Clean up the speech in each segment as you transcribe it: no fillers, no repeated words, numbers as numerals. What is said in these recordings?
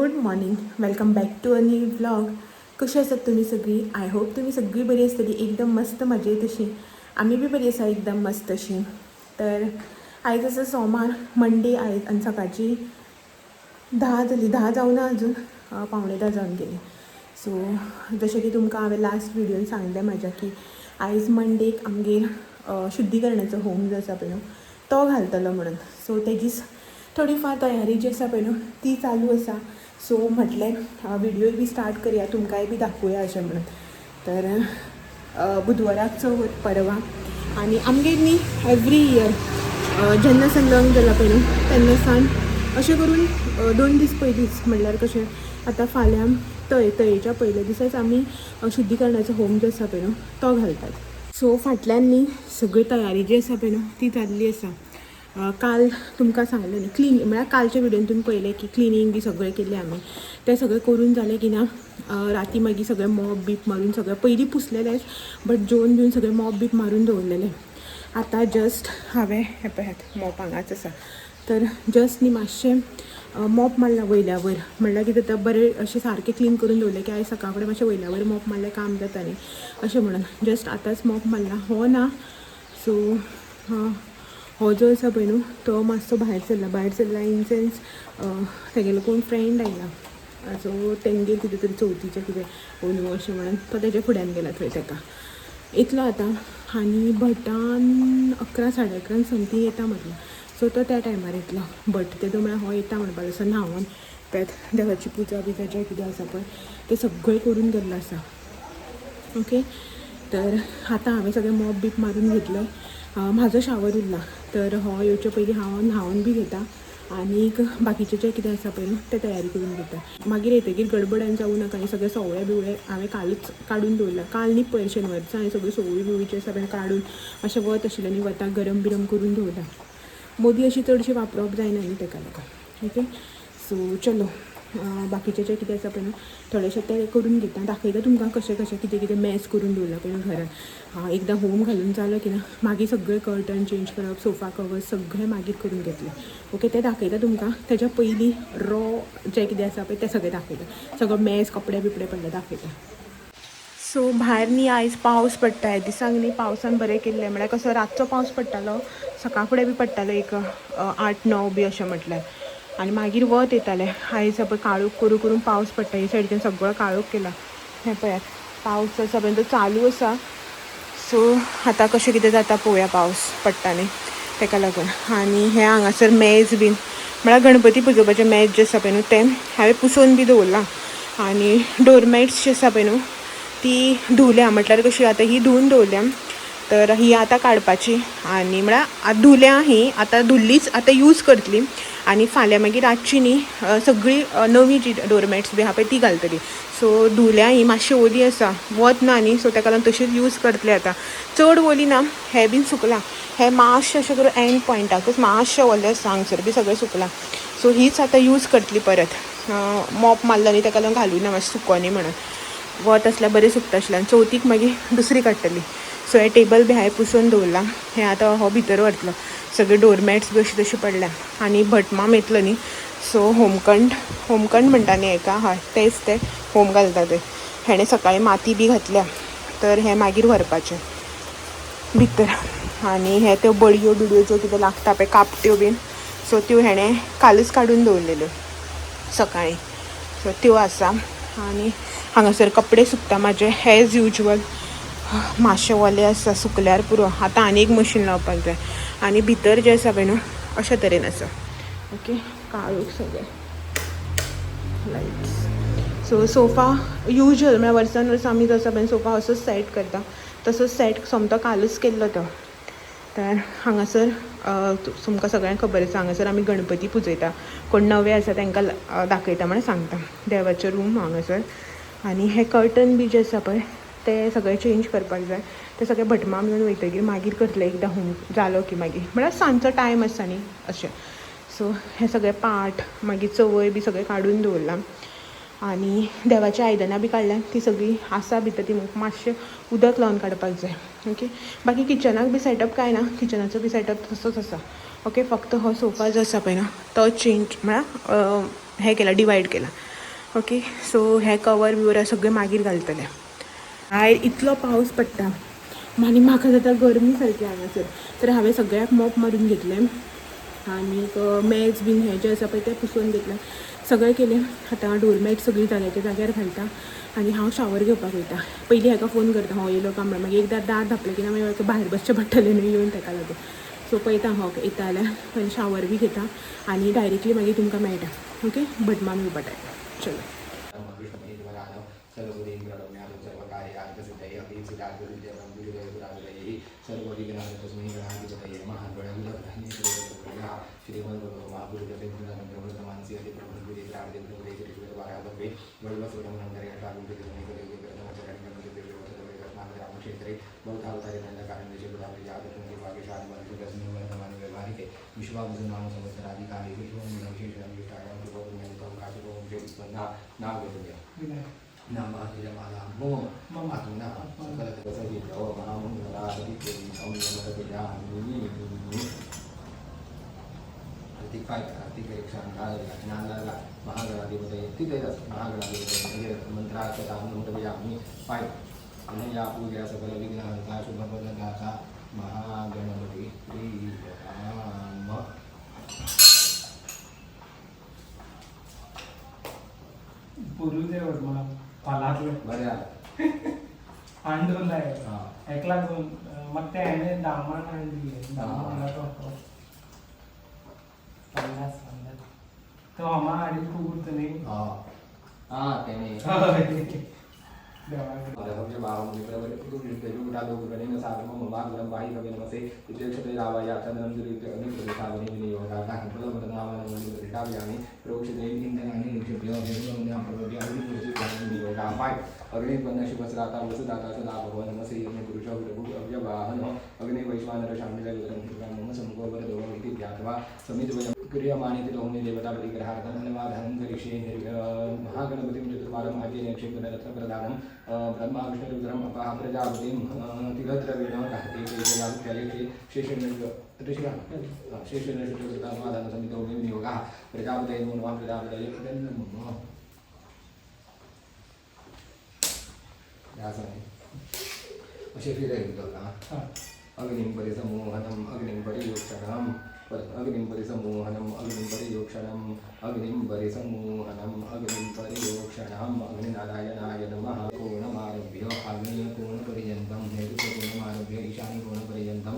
Good morning, welcome back to a new vlog. कशी आसात तुम्ही सगळी? आय होप तुम्ही सगळी बरी आसतली, एकदम मस्त मजेत अशी. आम्ही बी बरी आसा एकदम मस्त अशी. तर आयज आसा सोमार, मंडे आयज आणि सकाळची 10 जाली, 10 जावन अजून 9:45 जावन गेली. सो जशें की तुमकां हांवें लास्ट व्हिडिओन सांगलें म्हाज्या की आयज मंडेक आमगेर शुद्धीकरणाचो होम जो आसा पळय न्हू तो घालतलो म्हणून. सो तेजीच थोडी फार तयारी जी आसा पळय न्हू ती चालू आसा. सो म्हटलें व्हिडिओ बी स्टार्ट करुया, तुमकांय बी दाखोवया अशें म्हणून. तर बुधवाराक चवथ परवा आनी आमगेर न्ही एवरी इयर जेन्ना सान लग्न जालां पळय न्हू तेन्ना सान अशें करून 2 दीस पयलींच म्हणल्यार कशें आतां फाल्यां तयेच्या पयल्या दिसाच आमी शुद्धीकरणाचो होम जो आसा पळय न्हू तो घालतात. सो फाटल्यान न्ही सगळी तयारी जी आसा पळय न्हू ती जाल्ली आसा. काल तुमकां सांगलें न्ही क्लीन म्हळ्यार कालच्या व्हिडिओन तुमी पळयलें की क्लिनींग बी सगळें केलें आमी. तें सगळें करून जालें की ना राती मागीर सगळें मॉप बीप मारून सगळें पयलीं पुसलेलेंच बट जेवन बिवन सगळें मॉप बीप मारून दवरलेलें. आतां जस्ट हांवें हें पळयात मॉप हांगाच आसा. तर जस्ट न्ही मातशें मॉप मारला वयल्या वयर, म्हणल्यार कितें जाता बरें अशें सारकें क्लीन करून दवरलें की आयज सकाळ फुडें मातशें वयल्या वयर मॉप मारलें काम जाता न्ही अशें म्हणून जस्ट आतांच मॉप मारला. हो ना, सो हो जो आसा पळय न्हू तो मातसो भायर सरला इन सेन्स तेगेलो कोण फ्रेंड आयला. सो तेंगेर कितें तरी चवथीचें कितें ओनू अशें म्हणून तो तेज्या फुड्यान गेला थंय ताका इतलो आतां. आनी भटान 11 साडे 11 समथींग येता म्हटलें. सो तो त्या टायमार येतलो. बट तेदो म्हळ्यार हो येता म्हणपाक असो न्हांवून पळयात देवाची पुजा बिजा जें कितें आसा पळय तें सगळें करून गेल्लो आसा. ओके, तर आतां हांवें सगळें मॉप बीप मारून घेतलें. म्हाजो शावर उरला तर हो येवचे पयलीं हांव न्हांवून बी घेता आनीक बाकीचें जें कितें आसा पळय न्हू तें तयारी करून घेता. मागीर येतगीर गडबडान जावं नाका आनी सगळे सवळे बिवळे हांवें कालूच काडून दवरला. काल न्ही पयर शेनवार दिसा हांवें सगळी सवळी बिवळीची आसा पळय काडून अशें वत आशिल्लें न्ही वताक गरम बिरम करून दवरला. मोदी अशी चडशी वापरप जायना न्ही ताका लागून. ओके, सो चलो बाकीचें जें कितें आसा पळय न्हू थोडेंशें तें करून घेता. दाखयता तुमकां कशें कशें कितें कितें मॅस करून दवरला पळय न्हू घरान. एकदां होम घालून जालो की ना मागीर सगळें कर्टन चेंज करप, सोफा कवर सगळें मागीर करून घेतलें. ओके, तें दाखयता तुमकां. तेज्या पयलीं जें कितें आसा पळय तें सगळें दाखयता. सगळो मॅस कपडे बिपडे पडले दाखयता. सो भायर न्ही आयज पावस पडटा. ह्या दिसाक न्ही पावसान बरें केल्लें म्हळ्यार कसो रातचो पावस पडटालो, सकाळ फुडें बी पडटालो एक 8-9 बी अशें म्हटल्यार आनी मागीर वत येतालें. आयज पळय काळोख करून करून पावस पडटा. हे सायडीच्यान सगळो काळोख केला. हें पळयात पावस आसा पळय तो चालू आसा. सो आतां कशें कितें जाता पळोवया पावस पडटा न्ही ताका लागून. आनी हें हांगासर मेज बीन म्हळ्यार गणपती पुजोवपाचें मेज जें आसा पळय न्हू तें हांवें पुसून बी दवरलां. आनी डोरमॅट्स जीं आसा पळय न्हू ती धुवल्या. म्हटल्यार कशी आतां ही धुवन दवरल्या तर ही आतां काडपाची आनी म्हळ्यार धुल्या ही आतां धुल्लीच आतां यूज करतली आनी फाल्यां मागीर रातची न्ही सगळी नवी जी डोरमॅट्स बी आहा पळय ती घालतली. सो धुल्या ही मातशी ओली आसा, वत ना न्ही, सो ताका लागून तशीच यूज करतली आतां. चड ओली ना, हें बीन सुकलां. हें मातशें अशें करून एंड पॉयंटाकूच मातशें ओलें आसा, हांगसर बी सगळें सुकलां. सो हीच आतां यूज करतली परत. मॉप मारला न्ही ताका लागून घालूना मातशें सुकोनी म्हणून. वत आसल्यार बरें सुकता आशिल्लें आनी चवथीक मागीर दुसरी काडटली. सो हें टेबल बी हांवें पुसून दवरलां. हें आतां हो भितर व्हरतलो. सगळे डोरमॅट्स बी अशी तशी पडल्या आनी भटमाम येतलो न्ही सो होमकंड म्हणटा न्ही हेका, हय तेंच तें होम घालता तें. हेणें सकाळीं माती बी घातल्या तर हें मागीर व्हरपाचें भितर. आनी हे त्यो बडयो बिडयो ज्यो कितें लागता पळय कापट्यो बीन सो त्यो हेणें कालच काडून दवरलेल्यो सकाळीं. सो त्यो आसा. आनी हांगासर कपडे सुकता म्हाजे एज युजल. मातशें ओलें आसा, सुकल्यार पुरो. आतां आनी एक मशीन लावपाक जाय. आनी भितर जें आसा पळय न्हू अशे तरेन आसा. ओके, काळोख सगळें लायट्स. सो सोफा युजल म्हळ्यार वर्सान वर्स आमी जो आसा पळय सोफा असोच सेट करता तसोच सेट सोमतो कालच केल्लो तो. तर हांगासर तुमकां सगळ्यांक खबर आसा हांगासर आमी गणपती पुजयता. कोण नवे आसा तांकां दाखयता म्हण सांगता देवाचें रूम हांगासर. आनी हे कर्टन बी जे आसा पळय ते सगळें चेंज करपाक जाय. ते सगळें भटमाम येवन वयतगीर मागीर करतले एकदां होम जालो की मागीर म्हळ्यार सांजचो टायम आसता न्ही अशें. सो हे सगळे पाट मागीर चवय बी सगळें काडून दवरलां. आनी देवाची आयदनां बी काडल्यां ती सगळीं आसा भितर. ती मातशें उदक लावन काडपाक जाय. ओके, बाकी किचनाक बी सेटअप कांय ना, किचनाचो बी सेटअप तसोच आसा. ओके, फक्त हो सोफा जो आसा पळय ना तो चेंज म्हळ्यार हें केला, डिवायड केला. ओके सो हे कवर बिवर सगळे मागीर घालतले. भायर इतलो पावस पडटा आनी म्हाका जाता गरमी सारकी हांगासर. तर हांवें सगळ्याक मॉप मारून घेतलें आनी मॅट्स बीन हे जे आसा पळय ते पुसून घेतले. सगळें केलें. आतां डोरमॅट सगळीं जाग्याच्या जाग्यार घालता आनी हांव शावर घेवपाक वयता. पयलीं हेका फोन करता हांव येयलो काय म्हणून. मागीर एकदां दार धापलें की ना मागीर म्हाका भायर बसचें पडटलें न्हू येवन ताका लागून. सो पळयता हांव येता जाल्यार पयलीं शावर बी घेता आनी डायरेक्टली मागीर तुमकां मेळटा. ओके बटमान येवपा टायम चलो. पूर्वीदेवर मला पालातले पांडुरलाय एकला मग ते आहे दामण आणि दामणला पन्नास तो आम्हा अडीच खूप होतं नाही त्याने क्रियमाणे देवता परिग्रहार्थं धन्यवादं करिष्ये महागणपति प्रदानं ब्रह्मा विष्णुरुद्रम् अपः प्रजापतिं तिलद्रविणं कहते शेषेण समितो विनियोगः प्रजापतये नमो नमः प्रजापतये नमः अग्निं परिसमोहनम् अग्निं परियोक्षणम् अग्निं परिसमोहनम् अग्निं परियोक्षणम् अग्निं परिसमोहनम् अग्निं परियोक्षणम् अग्निनारायणाय नमः. कोणमारभ्य आग्नेयकोणपर्यन्तं नैऋत्यकोणमारभ्य ईशान्यकोणपर्यन्तं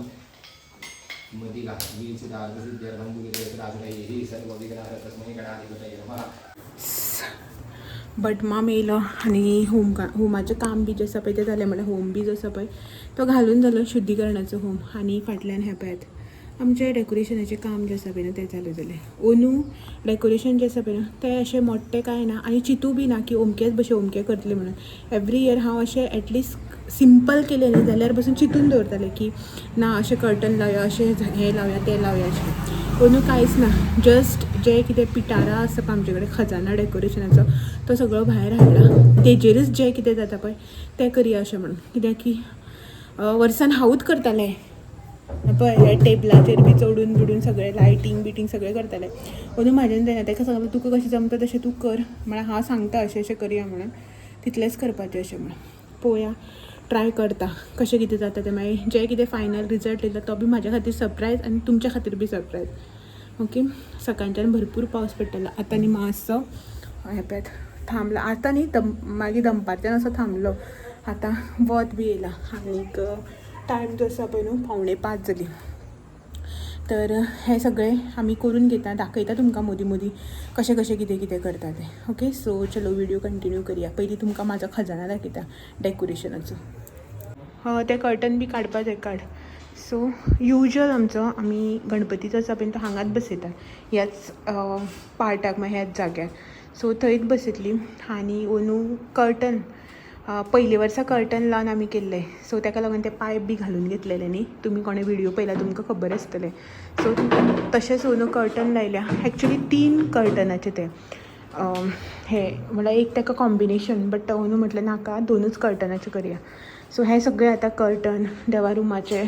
मदिगा वीरसिद्धार्थसिद्ध्यर्थं गुरुदेवराजैः सर्वविघ्नाः तस्मै गणाधिपतये नमः. बटमाम येयलो आनी होमाचें काम बी जें आसा पळय तें जालें. म्हळ्यार होम बी जो आसा पळय तो घालून जालो शुद्धीकरणाचो होम. आनी फाटल्यान हे पळयात आमचें डेकोरेशनाचें काम जें आसा पळय ना तें चालू जालें. अंदू डेकोरेशन जें आसा पळय ना तें अशें मोट्टें कांय ना आनी चिंतू बी ना की अमकेच भशेन अमकें करतलें म्हणून. एवरी इयर हांव अशें एटलिस्ट सिंपल केलें न्ही जाल्यार बसून चिंतून दवरतालें की ना अशें कर्टन लावया अशें हें लावया तें लावया अशें. अंदू कांयच ना. जस्ट जें कितें पिटारा आसा पळय आमचे कडेन खजाना डेकोरेशनाचो तो सगळो भायर हाडला. तेजेरच जें कितें जाता पळय तें करया अशें म्हणून. कित्याक की वर्सान हांवूच करतालें पळय ह्या टेबलाचेर बी चडून बिडून सगळें लायटींग बिटींग सगळें करतालें. अंदू म्हाज्यान जायना. ताका सांगलें तुका कशें जमता तशें तूं कर म्हळ्यार हांव सांगता अशें अशें करया म्हणून. तितलेंच करपाचें अशें म्हणून. पळोवया ट्राय करता कशें कितें जाता तें. मागीर जें कितें फायनल रिजल्ट येयला तो बी म्हाज्या खातीर सरप्रायज आनी तुमच्या खातीर बी सरप्रायज. ओके सकाळच्यान भरपूर पावस पडटलो. आतां न्ही मातसो हें पळयात थांबला. आतां न्ही मागीर दनपारच्यान असो थांबलो. आतां वत बी येयला आनीक टायम जो आसा पळय न्हू 4:45 जाली. तर हें सगळें आमी करून घेता. दाखयता तुमकां मदीं मदीं कशें कशें कितें कितें करता तें. ओके सो चलो व्हिडिओ कंटिन्यू करया. पयलीं तुमकां म्हाजो खजाना दाखयता डेकोरेशनाचो. तें कर्टन बी काडपा जाय काड. सो युजल आमचो आमी गणपतीचो आसा पळय तो हांगाच बसयता ह्याच पार्टाक मागीर ह्याच जाग्यार. सो थंयच बसयतली. आनी अंदू कर्टन पयले वर्सा कर्टन लावन आमी केल्लें. सो ताका लागून ते पायप बी घालून घेतलेले न्ही. तुमी कोणें व्हिडिओ पळयला तुमकां खबर आसतलें. सो तशेंच अंदू कर्टन लायल्या. एक्चुली 3 कर्टनाचे ते हे म्हळ्यार एक ताका कॉम्बिनेशन बट अंदू म्हटलें नाका 2च कर्टनाचे करया. सो हें सगळें आतां कर्टन देवा रुमाचें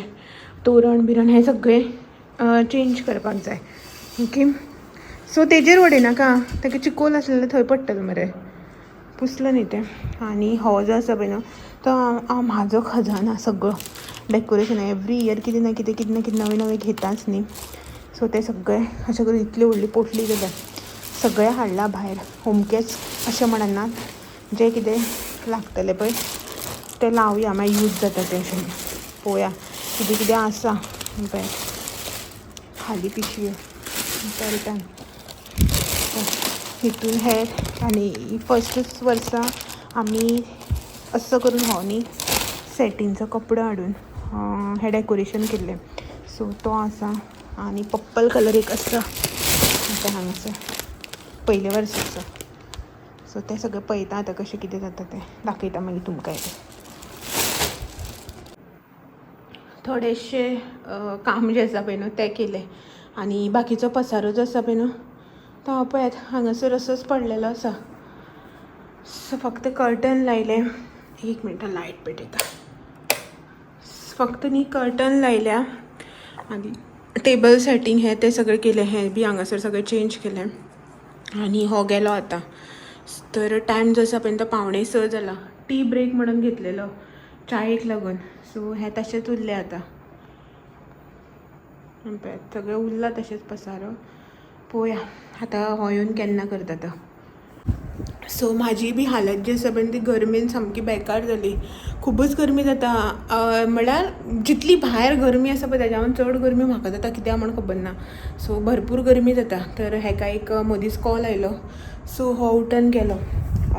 तोरण बिरण हें सगळें चेंज करपाक जाय. ओके सो तेजेर उडयनाका ताका चिकोल आसलेलो थंय पडटलो मरे. पुसलं न्ही तें. आनी हो जो आसा पळय न्हू तो म्हाजो खजाना सगळो डेकोरेशन एवरी इयर कितें ना कितें नवें नवें घेताच न्ही. सो तें सगळें अशें करून इतली व्हडली पोटली जाल्या सगळें हाडलां भायर. होमकेच अशें म्हणनात, जें कितें लागतलें पळय तें लावया मागीर यूज जाता तें अशें. पळोवया कितें कितें आसा पळय. खाली पिशव्यो परतान हितून हेर. आनी फस्टच वर्सा आमी असो करून हो न्ही सेटींचो कपडो हाडून हें डेकोरेशन केल्लें. सो तो आसा. आनी पर्पल कलर एक आसा तें हांगासर पयले वर्साचो. सो तें सगळें पळयता आतां कशें कितें जाता तें दाखयता मागीर तुमकां. थोडेशें काम जें आसा पळय न्हू तें केलें. आनी बाकीचो पसारो जो आसा पळय न्हू तो पळयात हांगासर असोच पडलेलो आसा. सो फक्त कर्टन लायलें. एक मिनट लायट पेटयता. फक्त न्ही कर्टन लायल्या आनी टेबल सेटींग हें तें सगळें केलें. हें बी हांगासर सगळें चेंज केलें. आनी हो गेलो आतां. तर टायम जो आसा पळय तो 5:45 जाला. टी ब्रेक म्हणून घेतलेलो चायेक लागून. सो हें तशेंच उरलें आतां. सगळें उरलां तशेंच पसारो. पळोवया आतां हो येवन केन्ना करता तो. सो म्हाजी बी हालत जी आसा पळय ती गरमेन सामकी बेकार जाली. खुबूच गरमी जाता. म्हणल्यार जितली भायर गरमी आसा पळय तेज्या चड गरमी म्हाका जाता कित्याक म्हण खबर ना. सो भरपूर गरमी जाता. तर हेका एक मदींच कॉल आयलो. सो हो उठून गेलो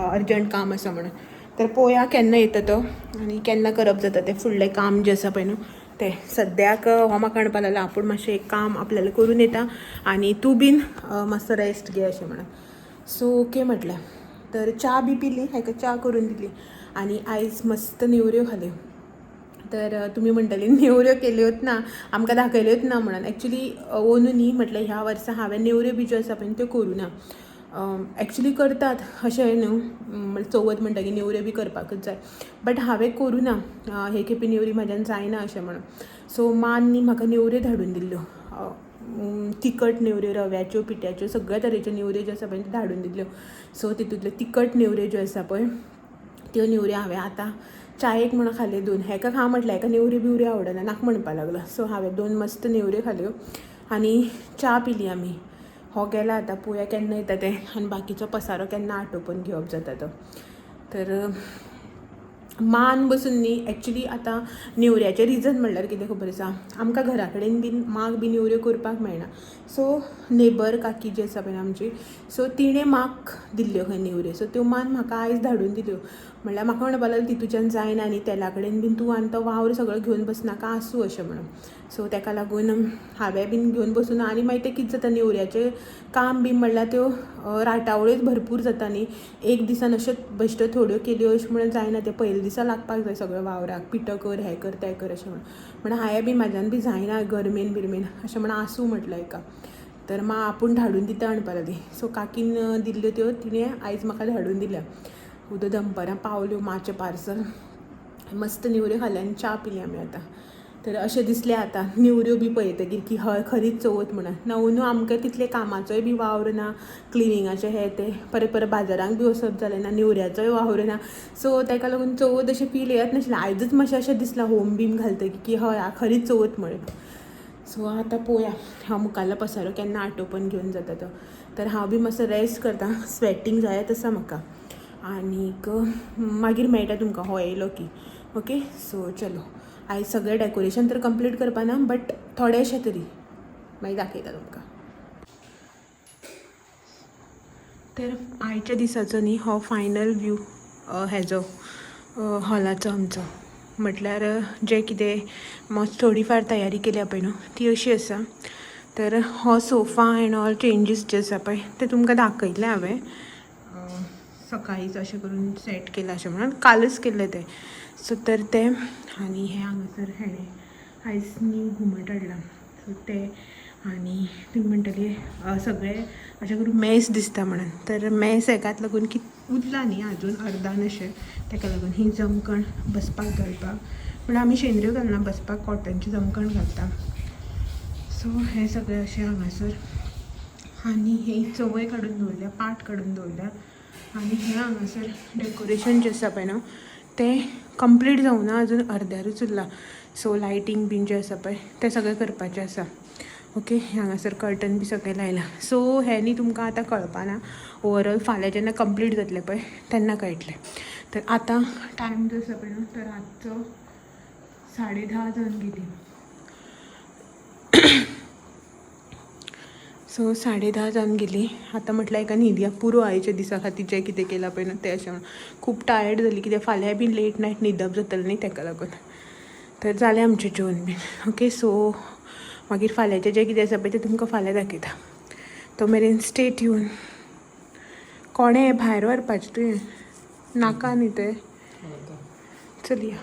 अर्जंट काम आसा म्हणून. तर पळोवया केन्ना येता तो आनी केन्ना करप जाता तें फुडलें काम जें आसा पळय न्हू तें. सद्याक हो म्हाका म्हणपा लागलो आपूण मातशें एक काम आपल्याला करून येता आनी तूं बीन मातसो रेस्ट घे अशें म्हणून. सो ओके म्हटलें. तर च्या बी पिली. हेका च्या करून दिली. आनी आयज मस्त नेवऱ्यो खाल्यो. तर तुमी म्हणटली नेवऱ्यो केल्योच ना आमकां दाखयल्योच ना म्हणून. एक्चुली ओनू न्ही म्हटल्यार ह्या वर्सा हांवें नेवऱ्यो बी ज्यो आसा पळय त्यो करूं ना. एक्चुली करतात अशें न्हू चवथ म्हणटकीर नेवऱ्यो बी करपाकूच जाय. बट हांवें करूं ना. हे खेपे नेवरी म्हाज्यान जायना अशें म्हणून. सो मान न्ही म्हाका नेवऱ्यो धाडून दिल्ल्यो. तिखट नेवऱ्यो रव्याच्यो पिठ्याच्यो सगळ्या तरेच्यो नेवऱ्यो ज्यो आसा पळय त्यो धाडून दिल्ल्यो. सो तितूंतल्यो तिखट नेवऱ्यो ज्यो आसा पळय त्यो नेवऱ्यो हांवें आतां चायेक म्हणून खाल्यो 2. हेका खा म्हटल्यार हेका नेवऱ्यो बिवऱ्यो आवडना नाका म्हणपा लागलो. सो हांवें 2 मस्त नेवऱ्यो खाल्यो आनी च्या पिली आमी. हो गेला आतां. पळोवया केन्ना येता तें आनी बाकीचो पसारो केन्ना आटोपून घेवप जाता तो. तर मान बसून न्ही एक्चुली आतां नेवऱ्याचें रिजन म्हणल्यार कितें खबर आसा. आमकां घरा कडेन बीन माक बी नेवऱ्यो करपाक मेळना. सो नेबर काकी जी आसा पळय आमची सो तिणें माक दिल्ल्यो खंय नेवऱ्यो. सो त्यो मान म्हाका आयज धाडून दिल्यो. म्हणल्यार म्हाका म्हणपा लागलो तितूच्यान जायना आनी तेला कडेन बीन तूं आनी तो वावर सगळो घेवन बसनाका आसूं अशें म्हणून. सो तेका लागून हांवें बीन घेवन बसून आनी मागीर तें कितें जाता नेवऱ्याचें काम बी म्हणल्यार त्यो राटावळ्योच भरपूर जाता न्ही. एक दिसान अश्यो बेश्ट्यो थोड्यो केल्यो अशें म्हणून जायना. ते पयले दिसा लागपाक जाय सगळ्या वावराक. पिठो कर हें कर तें कर अशें म्हणून हांवें बी म्हाज्यान बी जायना गरमेन बिरमेन अशें म्हणून आसूं म्हटलें एका. तर आपूण धाडून दिता म्हणपा लागली. सो काकीन दिल्ल्यो त्यो तिणें आयज म्हाका धाडून दिल्या. उदो दनपारां पावल्यो माचें पार्सल. मस्त नेवऱ्यो खाल्यो आनी च्या पिली आमी आतां. तर अशें दिसलें आतां नेवऱ्यो बी पळयतकीर की हय खरीच चवथ म्हणून. नवू आमकां तितलें कामाचोय बी वावर ना. क्लिनिंगाचें हें तें परत बाजारांक बी वचप जालें ना. नेवऱ्याचोय वावर ना. सो तेका लागून चवथ अशें फील येयत नाशिल्लें. आयजूच मातशें अशें दिसलां होम बीम घालतकीर की हय खरीच चवथ म्हणून. सो आतां पळोवया हांव मुखाल्लो पसारो केन्ना आटोपून घेवन जाता तो. तर हांव बी मातसो रेस्ट करतां. स्वेटींग जायत आसा म्हाका. आनीक मागीर मेळटा तुमकां हो येयलो की. ओके. सो चलो आयज सगळें डेकोरेशन तर कंप्लीट करपा ना बट थोडेशें तरी मागीर दाखयता तुमकां. तर आयच्या दिसाचो न्ही हो फायनल व्यू हेजो हॉलाचो आमचो. म्हटल्यार जें कितें मस्त थोडी फार तयारी केल्या पळय न्हू ती अशी आसा. तर हो सोफा एंड ऑल चेंजीस जे आसा पळय ते तुमकां दाखयलें हांवें सकाळींच अशें करून सेट केलां अशें म्हणून. कालच केल्लें तें. सो तर तें आनी हें हांगासर हेणें आयज न्यू घुमट हाडलां. सो तें आनी तुमी म्हणटली सगळें अशें करून मॅस दिसता म्हणून. तर मॅस हेकाच लागून की उरला न्ही आजून अर्दान अशें तेका लागून ही जमकण बसपाक घालपाक. पूण आमी शेंद्र्यो घालना बसपाक कॉटनची जमकण घालता. सो हें सगळें अशें हांगासर. आनी ही चवय काडून दवरल्या पाट काडून दवरल्या. आणि हें हांगासर डेकोरेशन जें आसा पळय न्हू तें कंप्लीट जावना अजून अर्द्यारूच उरलां. सो लायटींग बीन जें आसा पळय तें सगळें करपाचें आसा. ओके, हांगासर कर्टन बी सगळें लायलां. सो हें न्ही तुमकां आतां कळपाना. ओवरऑल फाल्यां जेन्ना कंप्लीट जातलें पळय तेन्ना कळटलें. तर आतां टायम जो आसा पळय न्हू तो रातचो 10:30 जावन गेली. सो 10:30 जावन गेली. आतां म्हटल्यार एका न्हिदया पुरो आयच्या दिसा खातीर जें कितें केलां पळय न्हू तें अशें म्हणून खूब टायर्ड जाली कित्याक फाल्यां बीन लेट नायट न्हिदप जातलें न्ही तेका लागून. तर जालें आमचें जेवण बीन. ओके, सो मागीर फाल्यांचें जें कितें आसा पळय तें तुमकां फाल्यां दाखयता. तो मेरेन स्टे ट्यून. कोणें भायर व्हरपाचें तुवें नाका न्ही तें. चल या.